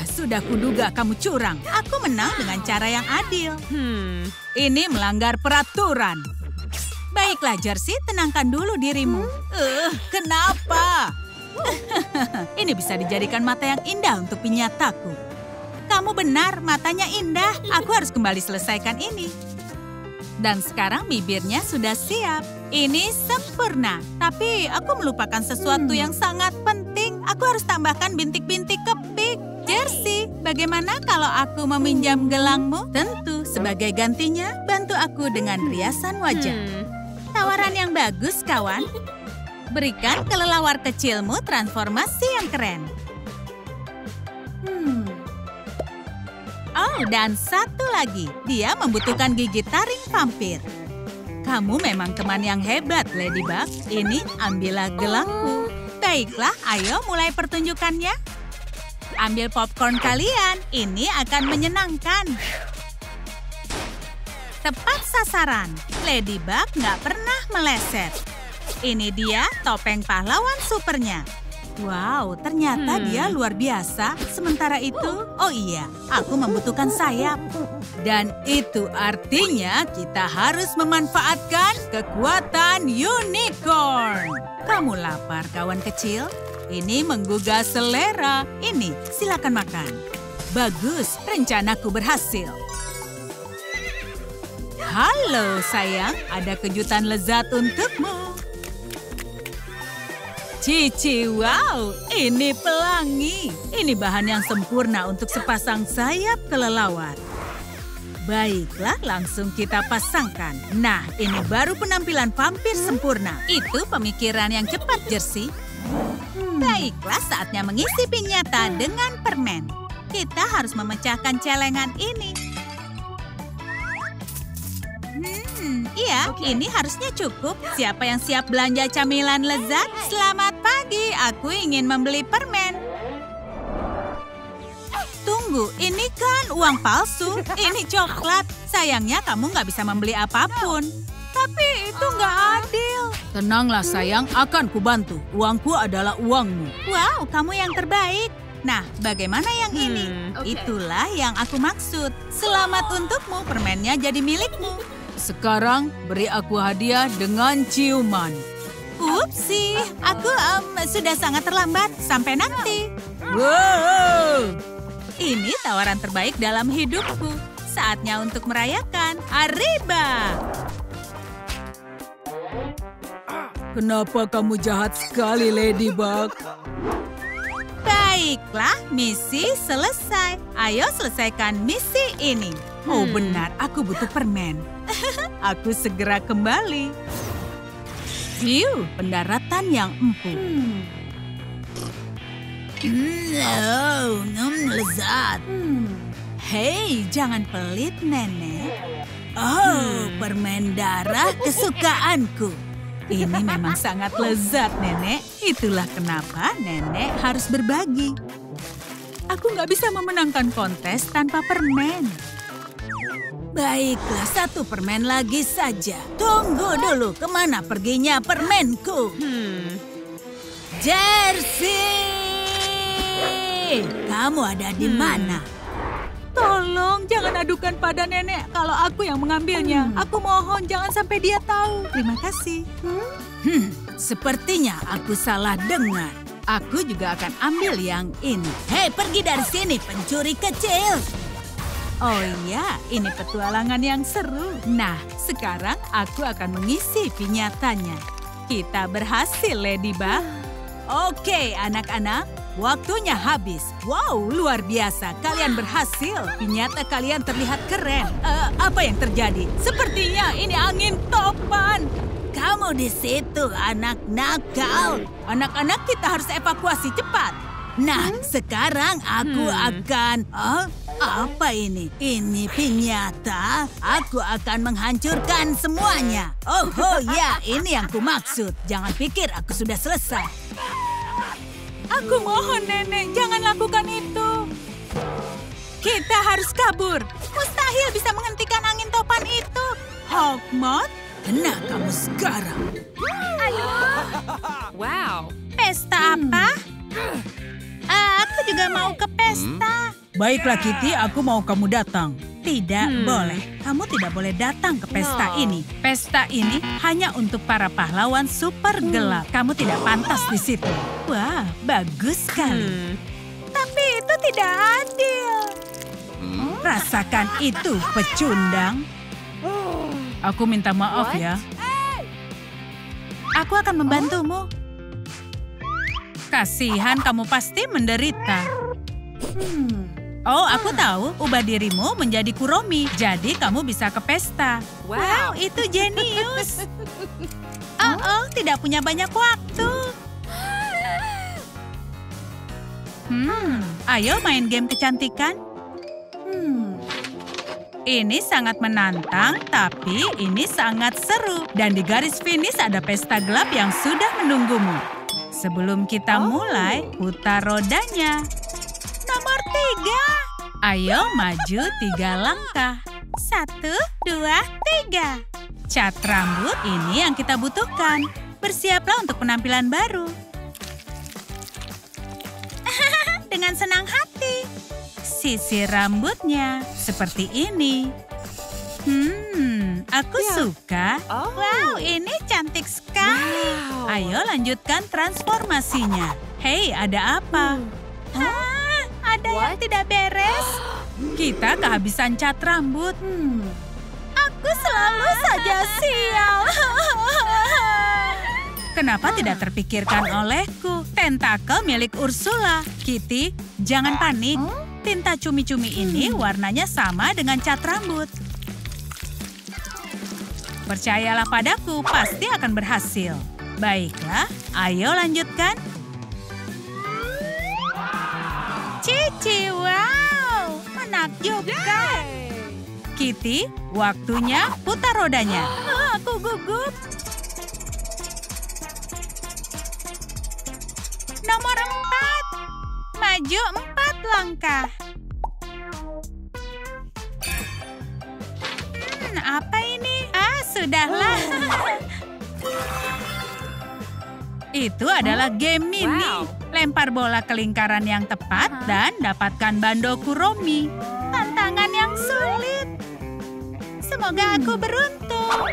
Sudah kuduga kamu curang. Aku menang dengan cara yang adil. Ini melanggar peraturan. Baiklah, Jersey, tenangkan dulu dirimu. Kenapa? Ini bisa dijadikan mata yang indah untuk pinyataku. Kamu benar, matanya indah. Aku harus kembali selesaikan ini. Dan sekarang bibirnya sudah siap. Ini sempurna. Tapi aku melupakan sesuatu yang sangat penting. Aku harus tambahkan bintik-bintik kepik. Jersey, bagaimana kalau aku meminjam gelangmu? Tentu, sebagai gantinya, bantu aku dengan riasan wajah. Tawaran yang bagus, kawan. Berikan kelelawar kecilmu transformasi yang keren. Oh, dan satu lagi. Dia membutuhkan gigi taring vampir. Kamu memang teman yang hebat, Ladybug. Ini ambillah gelangku. Baiklah, ayo mulai pertunjukannya. Ambil popcorn kalian. Ini akan menyenangkan. Tepat sasaran. Ladybug nggak pernah meleset. Ini dia topeng pahlawan supernya. Wow, ternyata dia luar biasa. Sementara itu, oh iya, aku membutuhkan sayap. Dan itu artinya kita harus memanfaatkan kekuatan unicorn. Kamu lapar, kawan kecil? Ini menggugah selera. Ini, silakan makan. Bagus, rencanaku berhasil. Halo, sayang. Ada kejutan lezat untukmu. Cici, wow, ini pelangi. Ini bahan yang sempurna untuk sepasang sayap kelelawar. Baiklah, langsung kita pasangkan. Nah, ini baru penampilan vampir sempurna. Itu pemikiran yang cepat, Jersey. Baiklah, saatnya mengisi pinyata dengan permen. Kita harus memecahkan celengan ini. Iya, ini harusnya cukup. Siapa yang siap belanja camilan lezat? Selamat pagi, aku ingin membeli permen. Tunggu, ini kan uang palsu. Ini coklat. Sayangnya kamu nggak bisa membeli apapun. Tapi itu nggak adil. Tenanglah sayang, akan kubantu. Uangku adalah uangmu. Wow, kamu yang terbaik. Nah, bagaimana yang ini? Itulah yang aku maksud. Selamat untukmu, permennya jadi milikmu. Sekarang beri aku hadiah dengan ciuman. Upsi, aku sudah sangat terlambat. Sampai nanti. Wow! Ini tawaran terbaik dalam hidupku. Saatnya untuk merayakan. Arriba! Kenapa kamu jahat sekali, Ladybug? Baiklah, misi selesai. Ayo selesaikan misi ini. Oh benar, aku butuh permen. Aku segera kembali. Pendaratan yang empuk. Lezat. Hei, jangan pelit, Nenek. Oh, permen darah kesukaanku. Ini memang sangat lezat, Nenek. Itulah kenapa Nenek harus berbagi. Aku nggak bisa memenangkan kontes tanpa permen. Baiklah, satu permen lagi saja. Tunggu dulu, kemana perginya permenku? Jersey! Kamu ada di mana? Tolong, jangan adukan pada Nenek kalau aku yang mengambilnya. Aku mohon, jangan sampai dia tahu. Terima kasih. Sepertinya aku salah dengar. Aku juga akan ambil yang ini. Hei, pergi dari sini, pencuri kecil! Oh iya, ini petualangan yang seru. Nah, sekarang aku akan mengisi pinyatanya. Kita berhasil, Ladybug. Oke, anak-anak, waktunya habis. Wow, luar biasa. Kalian berhasil. Pinyata kalian terlihat keren. Apa yang terjadi? Sepertinya ini angin topan. Kamu di situ, anak nakal. Anak-anak, kita harus evakuasi cepat. Nah, sekarang aku akan... apa ini? Ini pinyata. Aku akan menghancurkan semuanya. Oh ya, ini yang kumaksud. Jangan pikir aku sudah selesai. Aku mohon, Nenek, jangan lakukan itu. Kita harus kabur. Mustahil bisa menghentikan angin topan itu. Hawkmoth, kena kamu sekarang. Wow. Pesta apa? Aku juga mau ke pesta. Baiklah, Kitty, aku mau kamu datang. Tidak boleh. Kamu tidak boleh datang ke pesta ini. Pesta ini hanya untuk para pahlawan super gelap. Kamu tidak pantas di situ. Wah, bagus sekali. Tapi itu tidak adil. Rasakan itu, pecundang. Aku minta maaf ya. Aku akan membantumu. Kasihan, kamu pasti menderita. Oh, aku tahu. Ubah dirimu menjadi Kuromi. Jadi kamu bisa ke pesta. Wow, itu jenius. Oh, tidak punya banyak waktu. Ayo main game kecantikan. Ini sangat menantang, tapi ini sangat seru. Dan di garis finish ada pesta gelap yang sudah menunggumu. Sebelum kita mulai, putar rodanya. Nomor 3. Ayo maju 3 langkah. 1, 2, 3. Cat rambut ini yang kita butuhkan. Bersiaplah untuk penampilan baru. Dengan senang hati. Sisir rambutnya seperti ini. Aku suka. Wow, ini cantik sekali. Ayo lanjutkan transformasinya. Hei, ada apa? Ada yang tidak beres. Kita kehabisan cat rambut. Aku selalu saja sial. Kenapa tidak terpikirkan olehku? Tentakel milik Ursula. Kitty, jangan panik. Tinta cumi-cumi ini warnanya sama dengan cat rambut. Percayalah padaku, pasti akan berhasil. Baiklah, ayo lanjutkan. Cici, wow, menakjubkan. Kitty, waktunya putar rodanya. Aku gugup. Nomor 4. Maju 4 langkah. Apa ini? Sudahlah. Itu adalah game mini. Lempar bola ke lingkaran yang tepat dan dapatkan bando Kuromi. Tantangan yang sulit. Semoga aku beruntung.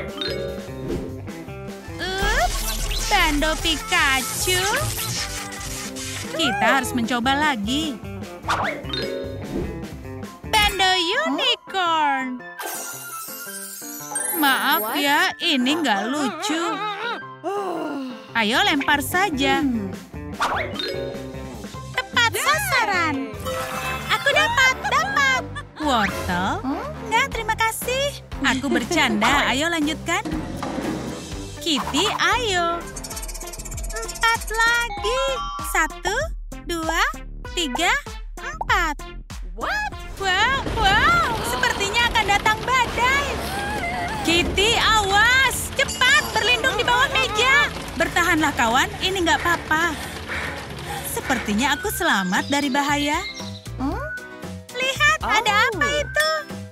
Bando Pikachu. Kita harus mencoba lagi. Bando unicorn. Maaf ya, ini nggak lucu. Ayo lempar saja. Tepat sasaran. Aku dapat. Wortel? Nggak, terima kasih. Aku bercanda, ayo lanjutkan. Kitty, ayo. 4 lagi. 1, 2, 3, 4. Wow, sepertinya akan datang badai. Kitty, awas! Cepat, berlindung di bawah meja. Bertahanlah kawan, ini nggak apa-apa. Sepertinya aku selamat dari bahaya. Lihat, ada apa itu?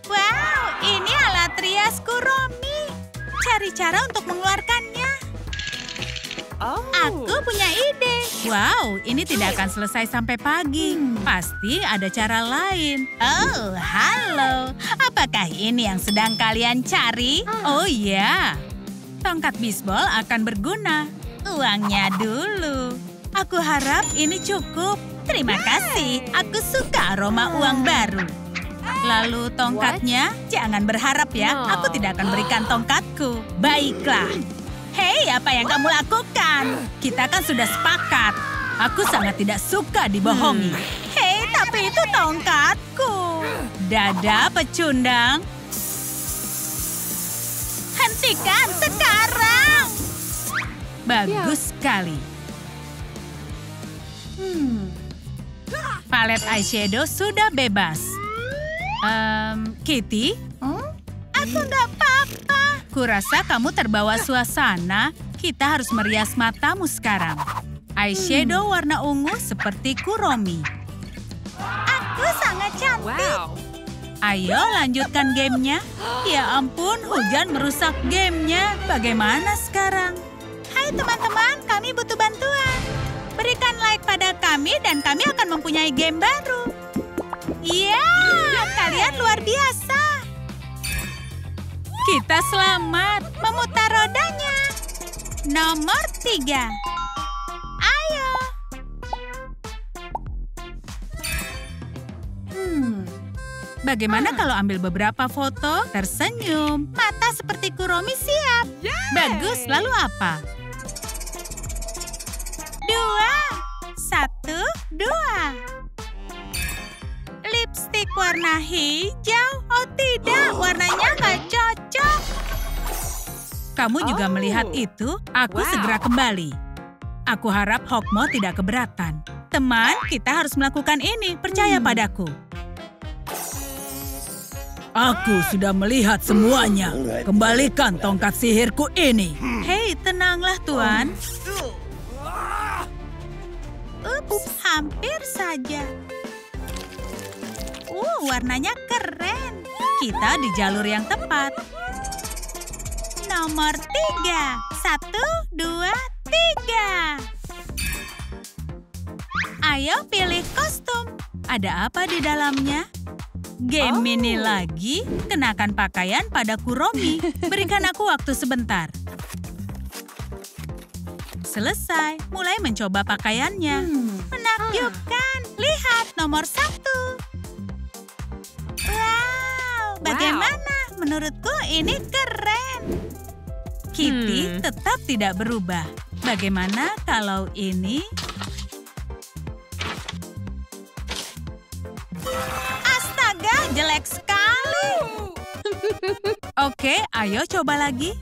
Wow, ini alat rias Kuromi. Cari cara untuk mengeluarkannya. Aku punya ide. Wow, ini tidak akan selesai sampai pagi. Pasti ada cara lain. Oh, halo. Apakah ini yang sedang kalian cari? Oh ya. Tongkat bisbol akan berguna. Uangnya dulu. Aku harap ini cukup. Terima kasih. Aku suka aroma uang baru. Lalu tongkatnya? Jangan berharap ya. Aku tidak akan berikan tongkatku. Baiklah. Hei, apa yang kamu lakukan? Kita kan sudah sepakat. Aku sangat tidak suka dibohongi. Hei, tapi itu tongkatku. Dada pecundang. Hentikan sekarang. Bagus sekali. Palet eyeshadow sudah bebas. Kitty? Aku nggak apa-apa. Kurasa kamu terbawa suasana. Kita harus merias matamu sekarang. Eyeshadow warna ungu seperti Kuromi. Aku sangat cantik. Ayo lanjutkan gamenya. Ya ampun, hujan merusak gamenya. Bagaimana sekarang? Hai teman-teman, kami butuh bantuan. Berikan like pada kami dan kami akan mempunyai game baru. Iya, kalian luar biasa. Kita selamat memutar rodanya. Nomor 3. Ayo. Bagaimana kalau ambil beberapa foto, tersenyum, mata seperti Kuromi siap. Bagus, lalu apa? 2, 1, 2. Warna hijau? Oh tidak, warnanya nggak cocok. Kamu juga melihat itu? Aku segera kembali. Aku harap Hawkmoth tidak keberatan. Teman, kita harus melakukan ini. Percaya padaku. Aku sudah melihat semuanya. Kembalikan tongkat sihirku ini. Hei, tenanglah, Tuan. Ups, hampir saja. Warnanya keren. Kita di jalur yang tepat. Nomor 3. 1, 2, 3. Ayo pilih kostum. Ada apa di dalamnya? Game ini lagi. Kenakan pakaian pada Kuromi. Berikan aku waktu sebentar. Selesai. Mulai mencoba pakaiannya. Menakjubkan. Lihat nomor 1. Wow, bagaimana? Menurutku ini keren. Kitty tetap tidak berubah. Bagaimana kalau ini? Astaga, jelek sekali. Oke, ayo coba lagi.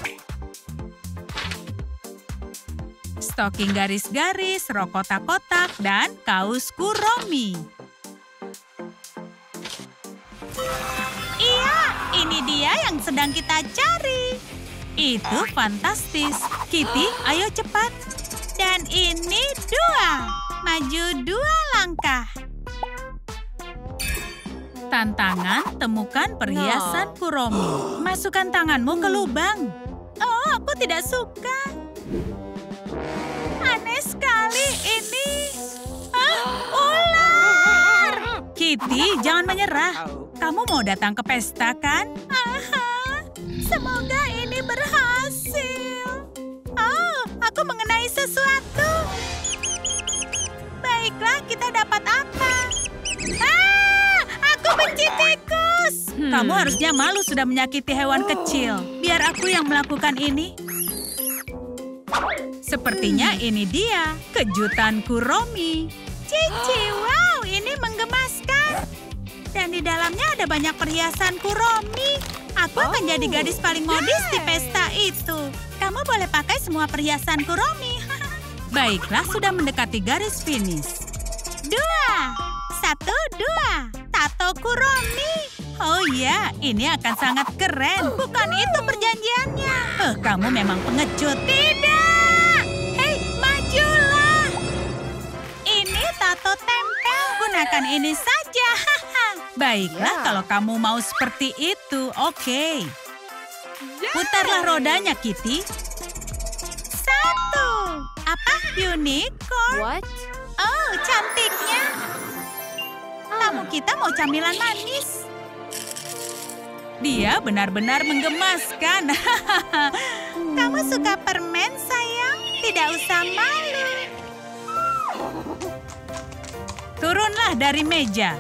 Stocking garis-garis, rok kotak-kotak, dan kaus Kuromi. Iya, ini dia yang sedang kita cari. Itu fantastis. Kitty, ayo cepat. Dan ini 2. Maju 2 langkah. Tantangan, temukan perhiasan Kuromi. Masukkan tanganmu ke lubang. Oh, aku tidak suka. Aneh sekali ini. Ular! Kitty, jangan menyerah. Kamu mau datang ke pesta, kan? Semoga ini berhasil. Oh, aku mengenai sesuatu. Baiklah, kita dapat apa? Aku benci tikus. Kamu harusnya malu sudah menyakiti hewan kecil. Biar aku yang melakukan ini. Sepertinya ini dia, kejutan Kuromi. Cici, wow, ini menggemaskan. Dan di dalamnya ada banyak perhiasan Kuromi. Aku akan jadi gadis paling modis di pesta itu. Kamu boleh pakai semua perhiasan Kuromi. Baiklah, sudah mendekati garis finish. 2, 1, 2. Tato Kuromi. Oh iya, ini akan sangat keren. Bukan itu perjanjiannya. Kamu memang pengecut. Tidak. Hei, majulah. Ini tato tempel. Gunakan ini saja. Baiklah, kalau kamu mau seperti itu, oke. Putarlah rodanya, Kitty. 1. Apa? Unicorn? What? Oh, cantiknya. Tamu kita mau camilan manis. Dia benar-benar menggemaskan. Kamu suka permen, sayang? Tidak usah malu. Turunlah dari meja.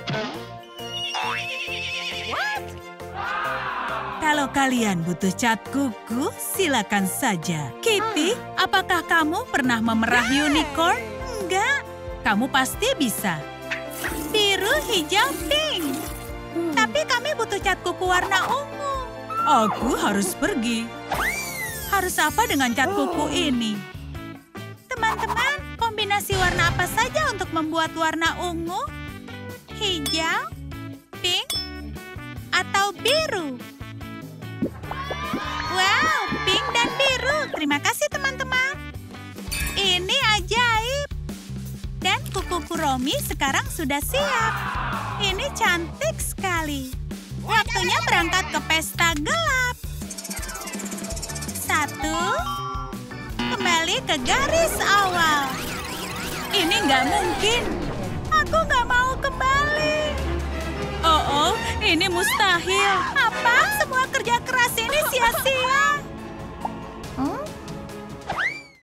Kalau kalian butuh cat kuku, silakan saja. Kitty, apakah kamu pernah memerah unicorn? Enggak. Kamu pasti bisa. Biru, hijau, pink. Tapi kami butuh cat kuku warna ungu. Aku harus pergi. Harus apa dengan cat kuku ini? Teman-teman, kombinasi warna apa saja untuk membuat warna ungu? Hijau, pink, atau biru? Wow, pink dan biru. Terima kasih teman-teman. Ini ajaib. Dan kuku Kuromi sekarang sudah siap. Ini cantik sekali. Waktunya berangkat ke pesta gelap. 1. Kembali ke garis awal. Ini nggak mungkin. Aku nggak mau kembali. Oh, ini mustahil. Apa? Semua kerja keras ini sia-sia.